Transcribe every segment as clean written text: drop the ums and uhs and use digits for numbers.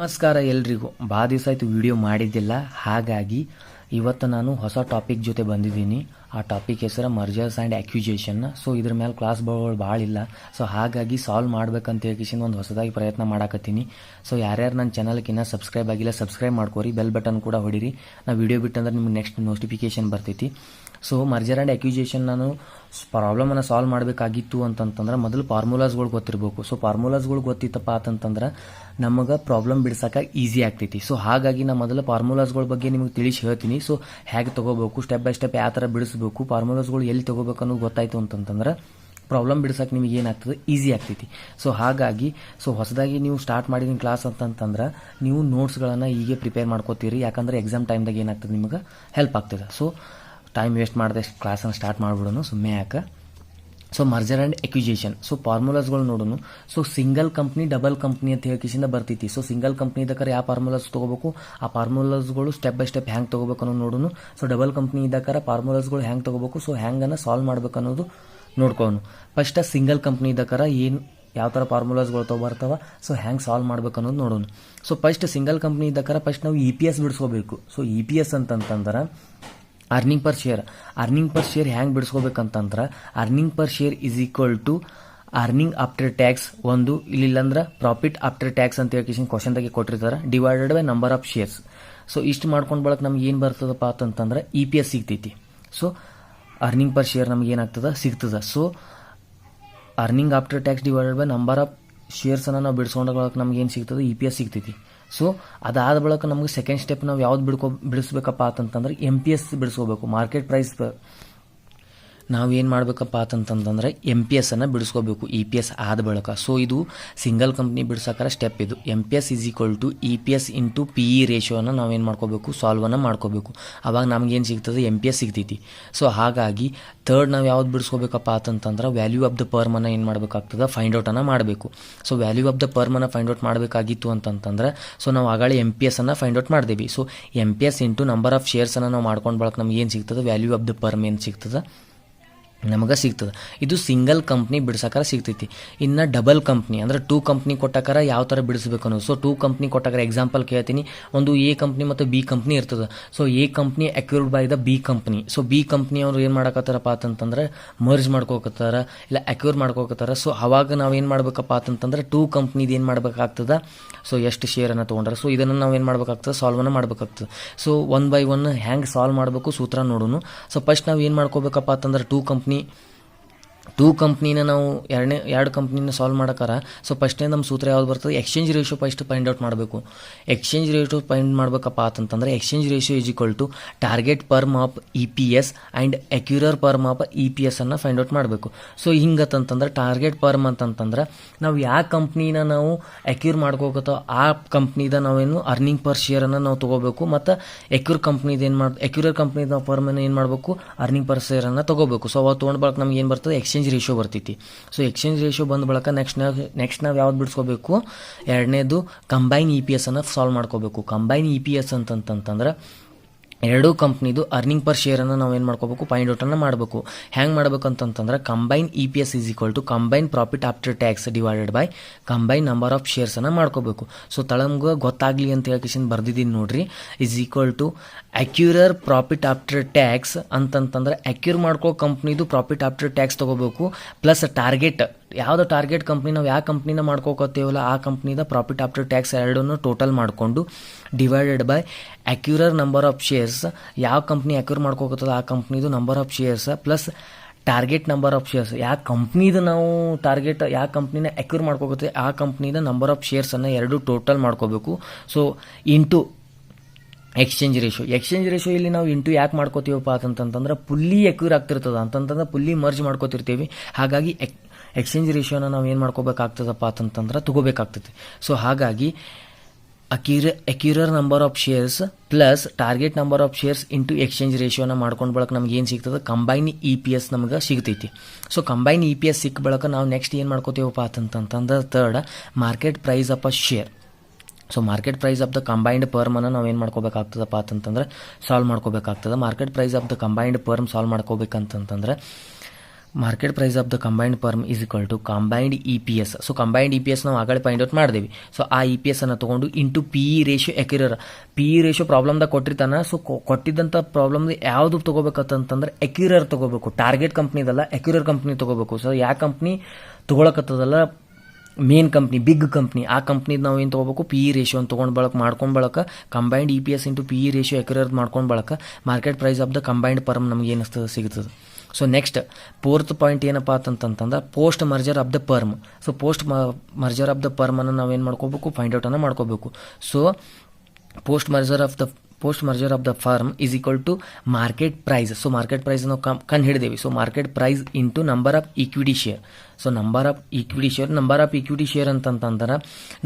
ನಮಸ್ಕಾರ ಎಲ್ರಿಗೂ. ಭಾಳ ದಿವಸ ಆಯಿತು ವಿಡಿಯೋ ಮಾಡಿದ್ದಿಲ್ಲ, ಹಾಗಾಗಿ ಇವತ್ತು ನಾನು ಹೊಸ ಟಾಪಿಕ್ ಜೊತೆ ಬಂದಿದ್ದೀನಿ. ಆ ಟಾಪಿಕ್ ಹೆಸರು ಮರ್ಜರ್ಸ್ ಆ್ಯಂಡ್ ಅಕ್ಯುಜೇಷನ್. ಸೊ ಇದ್ರ ಮೇಲೆ ಕ್ಲಾಸ್ಗಳು ಭಾಳ ಇಲ್ಲ, ಸೊ ಹಾಗಾಗಿ ಸಾಲ್ವ್ ಮಾಡ್ಬೇಕಂತ ಹೇಳಿ ಒಂದು ಹೊಸದಾಗಿ ಪ್ರಯತ್ನ ಮಾಡಾಕತ್ತೀನಿ. ಸೊ ಯಾರ್ಯಾರು ನನ್ನ ಚಾನಲ್ಗೆ ಇನ್ನೂ ಸಬ್ಸ್ಕ್ರೈಬ್ ಆಗಿಲ್ಲ ಸಬ್ಸ್ಕ್ರೈಬ್ ಮಾಡ್ಕೋರಿ, ಬೆಲ್ ಬಟನ್ ಕೂಡ ಹೊಡೀರಿ. ನಾ ವಿಡಿಯೋ ಬಿಟ್ಟಂದ್ರೆ ನಿಮ್ಗೆ ನೆಕ್ಸ್ಟ್ ನೋಟಿಫಿಕೇಶನ್ ಬರ್ತೈತಿ. ಸೊ ಮರ್ಜರ್ ಆ್ಯಂಡ್ ಅಕ್ಯುಜೇಷನ್ ನಾನು ಪ್ರಾಬ್ಲಮನ್ನು ಸಾಲ್ವ್ ಮಾಡಬೇಕಾಗಿತ್ತು ಅಂತಂತಂದ್ರೆ ಮೊದಲು ಫಾರ್ಮುಲಾಸ್ಗಳು ಗೊತ್ತಿರಬೇಕು. ಸೊ ಫಾರ್ಮುಲಾಸ್ಗಳು ಗೊತ್ತಿತ್ತಪ್ಪ ಅಂತಂದ್ರೆ ನಮಗೆ ಪ್ರಾಬ್ಲಮ್ ಬಿಡ್ಸಕ್ಕೆ ಈಸಿ ಆಗ್ತೈತಿ. ಸೊ ಹಾಗಾಗಿ ನಾನು ಮೊದಲು ಫಾರ್ಮುಲಾಸ್ಗಳ ಬಗ್ಗೆ ನಿಮಗೆ ತಿಳಿಸಿ ಹೇಳ್ತೀನಿ. ಸೊ ಹೇಗೆ ತೊಗೋಬೇಕು, ಸ್ಟೆಪ್ ಬೈ ಸ್ಟೆಪ್ ಯಾವ ಥರ ಬಿಡಿಸ್ಬೇಕು, ಫಾರ್ಮುಲಾಸ್ಗಳು ಎಲ್ಲಿ ತೊಗೋಬೇಕು ಅನ್ನೋದು ಗೊತ್ತಾಯ್ತು ಅಂತಂತಂದ್ರೆ ಪ್ರಾಬ್ಲಮ್ ಬಿಡ್ಸಕ್ಕೆ ನಿಮಗೆ ಏನಾಗ್ತದೆ, ಈಸಿ ಆಗ್ತೈತಿ. ಸೊ ಹಾಗಾಗಿ ಹೊಸದಾಗಿ ನೀವು ಸ್ಟಾರ್ಟ್ ಮಾಡಿದ ಕ್ಲಾಸ್ ಅಂತಂತಂದ್ರೆ ನೀವು ನೋಟ್ಸ್ಗಳನ್ನು ಹೀಗೆ ಪ್ರಿಪೇರ್ ಮಾಡ್ಕೋತೀರಿ, ಯಾಕಂದ್ರೆ ಎಕ್ಸಾಮ್ ಟೈಮ್ದಾಗ ಏನಾಗ್ತದೆ ನಿಮಗೆ ಹೆಲ್ಪ್ ಆಗ್ತದೆ. ಸೊ ಟೈಮ್ ವೇಸ್ಟ್ ಮಾಡದೆ ಕ್ಲಾಸನ್ನು ಸ್ಟಾರ್ಟ್ ಮಾಡಿಬಿಡೋನು, ಸುಮ್ಮನೆ ಯಾಕೆ. So merger and acquisition. So ಫಾರ್ಮುಲಾಸ್ಗಳು ನೋಡೋನು. So single company double company ಅಂತ ಹೇಳಿಕಿಸಿಂದ ಬರ್ತೈತಿ. ಸೊ ಸಿಂಗಲ್ ಕಂಪ್ನಿ ಇದ್ದಕ್ಕಾರ ಯಾವ ಫಾರ್ಮುಲಾಸ್ ತೊಗೋಬೇಕು, ಆ ಫಾರ್ಮುಲಾಸ್ಗಳು ಸ್ಟೆಪ್ ಬೈ ಸ್ಟೆಪ್ ಹ್ಯಾಂಗೆ ತೊಗೋಬೇಕು ಅನ್ನೋದು ನೋಡೋನು. ಸೊ ಡಬಲ್ ಕಂಪ್ನಿ ಇದ್ದಕ್ಕಾರ ಫಾರ್ಮುಲಾಸ್ಗಳು ಹ್ಯಾಂಗೆ ತೊಗೋಬೇಕು, ಸೊ ಹ್ಯಾಂಗನ್ನು ಸಾಲ್ವ್ ಮಾಡ್ಬೇಕು ಅನ್ನೋದು ನೋಡ್ಕೊಳ್ಳೋನು. ಫಸ್ಟ್ ಸಿಂಗಲ್ ಕಂಪ್ನಿ ಇದ್ದಕ್ಕಾರ ಏನು ಯಾವ ಥರ ಫಾರ್ಮುಲಾಸ್ಗಳು ತೊಗೊಬರ್ತಾವ, ಸೊ ಹ್ಯಾಂಗೆ ಸಾಲ್ವ್ ಮಾಡ್ಬೇಕು ಅನ್ನೋದು ನೋಡೋಣ. ಸೊ ಫಸ್ಟ್ ಸಿಂಗಲ್ ಕಂಪ್ನಿ ಇದ್ದಕ್ಕಾರ ಫಸ್ಟ್ ನಾವು EPS ಬಿಡಿಸ್ಕೋಬೇಕು. ಸೊ EPS ಅಂತಂತಂದ್ರೆ earning per share. Earning per share ಹ್ಯಾಂಗೆ ಬಿಡಿಸ್ಕೋಬೇಕಂತಂದ್ರೆ earning per share is equal to earning after tax ಒಂದು, ಇಲ್ಲಿಲ್ಲಂದ್ರೆ ಪ್ರಾಫಿಟ್ ಆಫ್ಟರ್ ಟ್ಯಾಕ್ಸ್ ಅಂತ ಹೇಳಿ ಕ್ವಶನ್ದಾಗೆ ಕೊಟ್ಟಿರ್ತಾರೆ, divided by number of shares. So ಇಷ್ಟು ಮಾಡ್ಕೊಂಡು ಬಳಕ ನಮ್ಗೆ ಏನು ಬರ್ತದಪ್ಪ ಅಂತಂದ್ರೆ EPS ಸಿಗ್ತೈತಿ. ಸೊ ಅರ್ನಿಂಗ್ ಪರ್ ಶೇರ್ ನಮ್ಗೆ ಏನಾಗ್ತದ ಸಿಗ್ತದ. So earning after tax divided by number of ಶೇರ್ಸನ್ನು ನಾವು ಬಿಡಿಸ್ಕೊಂಡಾಗ ನಮ್ಗೆ ಏನು ಸಿಗ್ತದೆ, EPS ಸಿಗ್ತೈತಿ. ಸೊ ಅದಾದ ಬಳಿಕ ನಮಗೆ ಸೆಕೆಂಡ್ ಸ್ಟೆಪ್ ನಾವು ಯಾವ್ದು ಬಿಡಿಸ್ಬೇಕಪ್ಪ ಅಂತಂದ್ರೆ MPS ಬಿಡಿಸ್ಕೋಬೇಕು, ಮಾರ್ಕೆಟ್ ಪ್ರೈಸ್. ನಾವೇನು ಮಾಡಬೇಕಪ್ಪ ಅಂತಂತಂದ್ರೆ MPS ಅನ್ನು ಬಿಡಿಸ್ಕೋಬೇಕು EPS ಆದ ಬಳಿಕ. ಸೊ ಇದು ಸಿಂಗಲ್ ಕಂಪ್ನಿ ಬಿಡ್ಸೋಕಾರ ಸ್ಟೆಪ್ ಇದು. MPS is equal to EPS into PE ರೇಷಿಯೋನ ನಾವೇನು ಮಾಡ್ಕೋಬೇಕು, ಸಾಲ್ವನ್ನು ಮಾಡ್ಕೋಬೇಕು. ಅವಾಗ ನಮಗೇನು ಸಿಗ್ತದೆ, MPS ಸಿಗ್ತೈತಿ. ಸೊ ಹಾಗಾಗಿ ಥರ್ಡ್ ನಾವು ಯಾವ್ದು ಬಿಡಿಸ್ಕೋಬೇಕಪ್ಪ ಅಂತಂದ್ರೆ ವ್ಯಾಲ್ಯೂ ಆಫ್ ದ ಪರ್ಮನ್ನು ಏನು ಮಾಡಬೇಕಾಗ್ತದೆ, ಫೈಂಡ್ ಔಟನ್ನು ಮಾಡಬೇಕು. ಸೊ ವ್ಯಾಲ್ಯೂ ಆಫ್ ದ ಪರ್ಮನ್ನು ಫೈಂಡ್ ಔಟ್ ಮಾಡಬೇಕಾಗಿತ್ತು ಅಂತಂತಂದ್ರೆ ಸೊ ನಾವು ಆಗಾಳೆ MPS ಅನ್ನು ಫೈಂಡ್ ಔಟ್ ಮಾಡಿದೇವಿ. So MPS into number of ಶೇರ್ಸನ್ನು ನಾವು ಮಾಡ್ಕೊಂಡು ಬಳಕ ನಮ್ಗೆ ಏನು ಸಿಗ್ತದೆ, ವ್ಯಾಲ್ಯೂ ಆಫ್ ದ ಪರ್ಮ್ ಏನು ಸಿಗ್ತದೆ ನಮಗೆ ಸಿಗ್ತದೆ. ಇದು ಸಿಂಗಲ್ ಕಂಪ್ನಿ ಬಿಡ್ಸಕ್ಕಾರ ಸಿಗ್ತೈತಿ. ಇನ್ನು ಡಬಲ್ ಕಂಪ್ನಿ ಅಂದ್ರೆ 2 ಕಂಪ್ನಿ ಕೊಟ್ಟಾಕಾರ ಯಾವ ಥರ ಬಿಡಿಸ್ಬೇಕು ಅನ್ನೋದು. ಸೊ 2 ಕಂಪ್ನಿ ಕೊಟ್ಟಾಕಾರ ಎಕ್ಸಾಂಪಲ್ ಕೇಳ್ತೀನಿ. ಒಂದು A ಕಂಪ್ನಿ ಮತ್ತು B ಕಂಪ್ನಿ ಇರ್ತದೆ. So A company acquired by the B company. So B company ಅವ್ರು ಏನು ಮಾಡಕತ್ತಾರಪ್ಪ ಅಂತಂದ್ರೆ ಮರ್ಜ್ ಮಾಡ್ಕೋಕತ್ತಾರ, ಇಲ್ಲ ಅಕ್ಯೂರ್ ಮಾಡ್ಕೋಕತ್ತಾರ. ಸೊ ಅವಾಗ ನಾವು ಏನು ಮಾಡ್ಬೇಕಪ್ಪ ಅಂತಂದ್ರೆ 2 ಕಂಪ್ನಿದು ಏನು ಮಾಡ್ಬೇಕಾಗ್ತದೆ, ಸೊ ಎಷ್ಟು ಶೇರನ್ನು ತೊಗೊಂಡ್ರೆ ಸೊ ಇದನ್ನು ನಾವು ಏನು ಮಾಡ್ಬೇಕಾಗ್ತದೆ, ಸಾಲ್ವನ್ನು ಮಾಡ್ಬೇಕಾಗ್ತದೆ. ಸೊ 1 by 1 ಹ್ಯಾಂಗೆ ಸಾಲ್ವ್ ಮಾಡಬೇಕು ಸೂತ್ರ ನೋಡೋನು. ಸೊ ಫಸ್ಟ್ ನಾವು ಏನು ಮಾಡ್ಕೋಬೇಕಪ್ಪ ಅಂತಂದ್ರೆ 2 ಕಂಪ್ನಿನ ನಾವು ಎರಡು ಕಂಪ್ನಿನ ಸಾಲ್ವ್ ಮಾಡಕಾರ. ಸೊ ಫಸ್ಟ್ನೇ ನಮ್ಮ ಸೂತ್ರ ಯಾವ್ದು ಬರ್ತದೆ, exchange ratio first find out ಮಾಡಬೇಕು. ಎಕ್ಸ್ಚೇಂಜ್ ರೇಷಿಯೋ ಫೈಂಡ್ ಮಾಡಬೇಕಪ್ಪ ಅಂತಂದ್ರೆ exchange ratio is equal to target firm of EPS and acquirer firm of EPS ಅನ್ನು ಫೈಂಡ್ ಔಟ್ ಮಾಡಬೇಕು. ಸೊ ಹಿಂಗತ್ತಂತಂದ್ರೆ ಟಾರ್ಗೆಟ್ ಪರ್ಮ್ ಅಂತಂತಂದ್ರೆ ನಾವು ಯಾವ ಕಂಪ್ನಿನ ನಾವು ಅಕ್ಯೂರ್ ಮಾಡ್ಕೋಕತ್ತೋ ಆ ಕಂಪ್ನಿದ ನಾವೇನು ಅರ್ನಿಂಗ್ ಪರ್ ಶೇರನ್ನು ನಾವು ತೊಗೋಬೇಕು, ಮತ್ತು ಅಕ್ಯೂರರ್ ಕಂಪ್ನಿದ ನಾವು ಪರ್ಮನ್ನು ಏನು ಮಾಡಬೇಕು, ಅರ್ನಿಂಗ್ ಪರ್ ಶೇರನ್ನು ತೊಗೋಬೇಕು. ಸೊ ಅವು ತೊಗೊಂಡು ಬಳಕ ನಮ್ಗೆ ಏನು ಬರ್ತದೆ, ಎಕ್ಸ್ಚೇಂಜ್ ರೇಷಿಯೋ ಬರ್ತೈತಿ. ಸೊ ಎಕ್ಸ್ಚೇಂಜ್ ರೇಷಿಯೋ ಬಂದ ಬಳಕ ನೆಕ್ಸ್ಟ್ ನಾವು ಯಾವ್ದು ಬಿಡಿಸ್ಕೋಬೇಕು, ಎರಡನೇದು ಕಂಬೈನ್ EPS ಅನ್ನು ಸಾಲ್ವ್ ಮಾಡ್ಕೋಬೇಕು. ಕಂಬೈನ್ EPS ಅಂತಂತಂದ್ರೆ ಎರಡೂ ಕಂಪ್ನಿದು ಅರ್ನಿಂಗ್ ಪರ್ ಶೇರನ್ನು ನಾವು ಏನು ಮಾಡ್ಕೋಬೇಕು, ಫೈಂಡ್ ಔಟನ್ನು ಮಾಡಬೇಕು. ಹ್ಯಾಂಗೆ ಮಾಡ್ಬೇಕಂತಂದ್ರೆ combine EPS is equal to combine profit after tax divided by combine number of ಶೇರ್ಸನ್ನು ಮಾಡ್ಕೋಬೇಕು. ಸೊ ತಳಮ್ಗೆ ಗೊತ್ತಾಗ್ಲಿ ಅಂತ ಹೇಳಿ ಬರ್ದಿದ್ದೀನಿ ನೋಡ್ರಿ, is equal to acquirer profit after tax ಅಂತಂತಂದ್ರೆ ಅಕ್ಯೂರ್ ಮಾಡ್ಕೋ ಕಂಪ್ನಿದು ಪ್ರಾಫಿಟ್ ಆಫ್ಟರ್ ಟ್ಯಾಕ್ಸ್ ತೊಗೋಬೇಕು, ಪ್ಲಸ್ ಟಾರ್ಗೆಟ್ ಯಾವುದೋ ಟಾರ್ಗೆಟ್ ಕಂಪ್ನಿ ನಾವು ಯಾವ ಕಂಪ್ನಿನ ಮಾಡ್ಕೋಕತ್ತೇವಲ್ಲ ಆ ಕಂಪ್ನಿದ ಪ್ರಾಫಿಟ್ ಆಫ್ಟರ್ ಟ್ಯಾಕ್ಸ್ ಎರಡನ್ನು ಟೋಟಲ್ ಮಾಡಿಕೊಂಡು divided by acquirer number of shares. ಯಾವ ಕಂಪ್ನಿ ಅಕ್ಯೂರ್ ಮಾಡ್ಕೋಕತ್ತದ ಆ ಕಂಪ್ನಿದು number of shares plus target number of shares. ಯಾವ ಕಂಪ್ನಿದು ನಾವು ಟಾರ್ಗೆಟ್ ಯಾವ ಕಂಪ್ನಿನ ಅಕ್ಯೂರ್ ಮಾಡ್ಕೋಕತ್ತೆ ಆ ಕಂಪ್ನಿದ ನಂಬರ್ ಆಫ್ ಶೇರ್ಸನ್ನು ಎರಡು ಟೋಟಲ್ ಮಾಡ್ಕೋಬೇಕು. ಸೊ ಇಂಟು ಎಕ್ಸ್ಚೇಂಜ್ ರೇಷಿಯೋ ಇಲ್ಲಿ ನಾವು ಇಂಟು ಯಾಕೆ ಮಾಡ್ಕೋತೀವಪ್ಪ ಅಂತಂತಂದ್ರೆ ಫುಲ್ಲಿ ಅಕ್ಯೂರ್ ಆಗ್ತಿರ್ತದೆ ಅಂತಂತಂದ್ರೆ ಫುಲ್ಲಿ ಮರ್ಜ್ ಮಾಡ್ಕೋತಿರ್ತೀವಿ. ಹಾಗಾಗಿ ಎಕ್ಸ್ಚೇಂಜ್ ರೇಷಿಯೋನ ನಾವು ಏನು ಮಾಡ್ಕೋಬೇಕಾಗ್ತದಪ್ಪ ಅಂತಂದ್ರೆ ತಗೋಬೇಕಾಗ್ತದೆ. ಸೊ ಹಾಗಾಗಿ acquirer number of shares plus target number of shares into ಎಕ್ಸ್ಚೇಂಜ್ ರೇಷಿಯೋನ ಮಾಡ್ಕೊಂಡು ಬಳಕ ನಮ್ಗೆ ಏನು ಸಿಗ್ತದೆ, ಕಂಬೈನ್ EPS ನಮ್ಗೆ ಸಿಗ್ತೈತಿ. ಸೊ ಕಂಬೈನ್ EPS ಸಿಕ್ಕ ಬಳಕ ನಾವು ನೆಕ್ಸ್ಟ್ ಏನು ಮಾಡ್ಕೋತೀವಪ್ಪ ಅಂತಂತಂದ್ರೆ third market price of a share. So market price of the combined ಪರ್ಮನ್ನು ನಾವು ಏನು ಮಾಡ್ಕೋಬೇಕಾಗ್ತದಪ್ಪ ಅಂತಂದ್ರೆ ಸಾಲ್ವ್ ಮಾಡ್ಕೋಬೇಕಾಗ್ತದೆ. Market price of the combined firm solve ಮಾಡ್ಕೋಬೇಕಂತಂದ್ರೆ market price of the combined firm is equal to combined EPS. So combined EPS ನಾವು ಆಗಲೇ find out ಮಾಡಿದೇವಿ. ಸೊ ಆ EPS ಅನ್ನು ತಗೊಂಡು into PE ratio acquirer. PE ratio ಪ್ರಾಬ್ಲಮ್ದಾಗ ಕೊಟ್ಟಿರ್ತಾನ. So ಕೊಟ್ಟಿದ್ದಂಥ ಪ್ರಾಬ್ಲಮ್ದು ಯಾವುದು ತೊಗೋಬೇಕಂತಂದ್ರೆ ಎಕ್ಯುರರ್ ತೊಗೋಬೇಕು. ಟಾರ್ಗೆಟ್ ಕಂಪ್ನಿದಲ್ಲ, ಎಕ್ಯುರರ್ ಕಂಪ್ನಿ ತೊಗೋಬೇಕು. ಸೊ ಯಾವ ಕಂಪ್ನಿ ತೊಗೊಳಕತ್ತದಲ್ಲ, ಮೇನ್ ಕಂಪ್ನಿ, ಬಿಗ್ ಕಂಪ್ನಿ, ಆ ಕಂಪ್ನಿದು ನಾವು ಏನು ತೊಗೋಬೇಕು, PE ರೇಷಿಯೋ ಅಂತ ತೊಗೊಂಡು ಮಾಡ್ಕೊಂಡು ಬಳಕ combined EPS into PE ratio acquirer ಮಾಡ್ಕೊಂಡು ಬಳಕ market price of the combined firm ನಮ್ಗೆ ಏನಿಸ್ತದೆ ಸಿಗ್ತದೆ. ಸೊ ನೆಕ್ಸ್ಟ್ ಫೋರ್ತ್ ಪಾಯಿಂಟ್ ಏನಪ್ಪ ಅಂತಂತಂದ್ರೆ post merger of the firm. So post merger of the ಫರ್ಮನ್ನು ನಾವೇನು ಮಾಡ್ಕೋಬೇಕು, ಫೈಂಡ್ ಔಟನ್ನು ಮಾಡ್ಕೋಬೇಕು. So post merger of the firm is equal to market price. So market price ನಾವು ಕಂಡು ಹಿಡಿದೇವಿ. So market price into number of equity share. So number of equity share ಅಂತಂತಂದ್ರೆ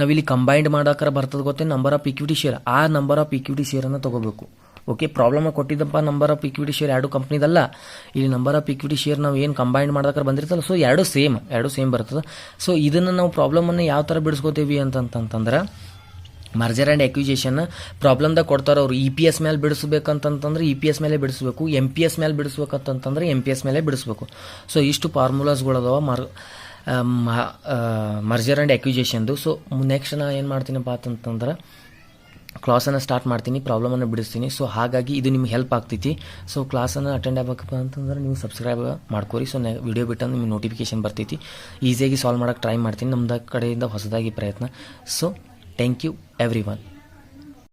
ನಾವಿಲ್ಲಿ ಕಂಬೈಂಡ್ ಮಾಡೋಕ್ಕಾರ ಬರ್ತದೆ ಗೊತ್ತೇ, ನಂಬರ್ ಆಫ್ ಈಕ್ವಿಟಿ ಶೇರ್. ಆ number of equity ಶೇರನ್ನು ತೊಗೋಬೇಕು. ಓಕೆ, ಪ್ರಾಬ್ಲಮ್ ಕೊಟ್ಟಿದ್ದಪ್ಪ ನಂಬರ್ ಆಫ್ ಈಕ್ವಿಟಿ ಶೇರ್ ಎರಡು ಕಂಪ್ನಿದಲ್ಲ, ಇಲ್ಲಿ ನಂಬರ್ ಆಫ್ ಈಕ್ವಿಟಿ ಶೇರ್ ನಾವು ಏನು ಕಂಬೈಂಡ್ ಮಾಡೋಕ್ಕಾರ ಬಂದಿರ್ತಲ್ಲ. ಸೊ ಎರಡು ಸೇಮ್ ಬರ್ತದೆ. ಸೊ ಇದನ್ನು ನಾವು ಪ್ರಾಬ್ಲಮನ್ನು ಯಾವ ಥರ ಬಿಡಿಸ್ಕೋತೀವಿ ಅಂತಂತಂದ್ರೆ ಮರ್ಜರ್ ಆ್ಯಂಡ್ ಎಕ್ವಿಜೇಷನ್ ಪ್ರಾಬ್ಲಮ್ದಾಗ ಕೊಡ್ತಾರೆ ಅವರು. EPS ಮೇಲೆ ಬಿಡಿಸ್ಬೇಕಂತಂದ್ರೆ EPS ಮೇಲೆ ಬಿಡಿಸ್ಬೇಕು, MPS ಮೇಲೆ ಬಿಡಿಸ್ಬೇಕಂತಂದ್ರೆ MPS ಮೇಲೆ ಬಿಡಿಸ್ಬೇಕು. ಸೊ ಇಷ್ಟು ಫಾರ್ಮುಲಾಸ್ಗಳದಾವ ಮರ್ಜರ್ ಆ್ಯಂಡ್ ಎಕ್ವಿಜೇಷನ್ದು. ಸೊ ನೆಕ್ಸ್ಟ್ ನಾ ಏನು ಮಾಡ್ತೀನಪ್ಪ ಅಂತಂತಂದ್ರೆ ಕ್ಲಾಸನ್ನು ಸ್ಟಾರ್ಟ್ ಮಾಡ್ತೀನಿ, ಪ್ರಾಬ್ಲಮನ್ನು ಬಿಡಿಸ್ತೀನಿ. ಸೊ ಹಾಗಾಗಿ ಇದು ನಿಮ್ಗೆ ಹೆಲ್ಪ್ ಆಗ್ತೈತಿ. ಸೊ ಕ್ಲಾಸನ್ನು ಅಟೆಂಡ್ ಆಗಬೇಕಪ್ಪ ಅಂತಂದ್ರೆ ನೀವು ಸಬ್ಸ್ಕ್ರೈಬ್ ಮಾಡ್ಕೋರಿ. ಸೊ ವಿಡಿಯೋ ಬಿಟ್ಟಂದ್ರೆ ನಿಮ್ಗೆ ನೋಟಿಫಿಕೇಶನ್ ಬರ್ತೈತಿ. ಈಸಿಯಾಗಿ ಸಾಲ್ವ್ ಮಾಡೋಕ್ಕೆ ಟ್ರೈ ಮಾಡ್ತೀನಿ ನಮ್ದು ಕಡೆಯಿಂದ ಹೊಸದಾಗಿ ಪ್ರಯತ್ನ. So thank you every one.